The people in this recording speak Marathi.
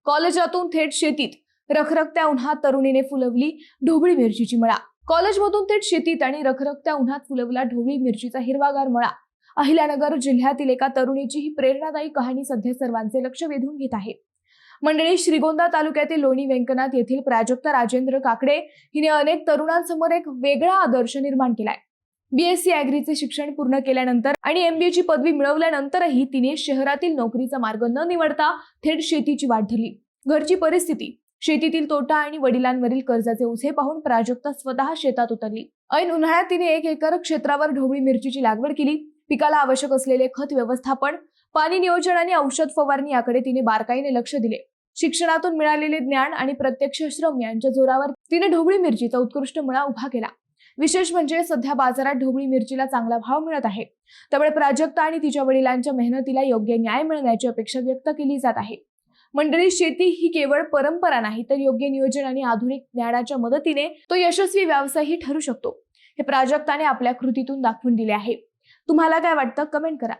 कॉलेजातून थेट शेतीत रखरखत्या उन्हात तरुणीने फुलवली ढोबळी मिरचीची मळा। कॉलेजमधून थेट शेतीत आणि रखरखत्या उन्हात फुलवला ढोबळी मिरचीचा हिरवागार मळा। अहिल्यानगर जिल्ह्यातील एका तरुणीची ही प्रेरणादायी कहाणी सध्या सर्वांचे लक्ष वेधून घेत आहे। मंडळी, श्रीगोंदा तालुक्यातील लोणी व्यंकनाथ येथील प्राजक्ता राजेंद्र काकडे हिने अनेक तरुणांसमोर एक वेगळा आदर्श निर्माण केलाय। BSc ॲग्रीचे शिक्षण पूर्ण केल्यानंतर आणि MBA ची पदवी मिळवल्यानंतरही तिने शहरातील नोकरीचा मार्ग न निवडता थेट शेतीची वाट धरली। घरची परिस्थिती, शेतीतील तोटा आणि वडिलांवरील कर्जाचे ओझे पाहून प्राजक्ता स्वतः शेतात उतरली। ऐन उन्हाळ्यात तिने 1 एकर क्षेत्रावर ढोबळी मिरचीची लागवड केली। पिकाला आवश्यक असलेले खत व्यवस्थापन, पाणी नियोजन आणि औषध फवारणी याकडे तिने बारकाईने लक्ष दिले। शिक्षणातून मिळालेले ज्ञान आणि प्रत्यक्ष श्रम यांच्या जोरावर तिने ढोबळी मिरचीचा उत्कृष्ट मळा उभा केला। विशेष म्हणजे सध्या बाजारात ढोबळी मिरचीला चांगला भाव मिळत आहे। त्यामुळे प्राजक्ता आणि तिच्या वडिलांच्या मेहनतीला योग्य न्याय मिळण्याची अपेक्षा व्यक्त केली जात आहे। मंडळी, शेती ही केवळ परंपरा नाही, तर योग्य नियोजन आणि आधुनिक ज्ञानाच्या मदतीने तो यशस्वी व्यवसायही ठरू शकतो। हे प्राजक्ताने आपल्या कृतीतून दाखवून दिले आहे। तुम्हाला काय वाटतं? कमेंट करा।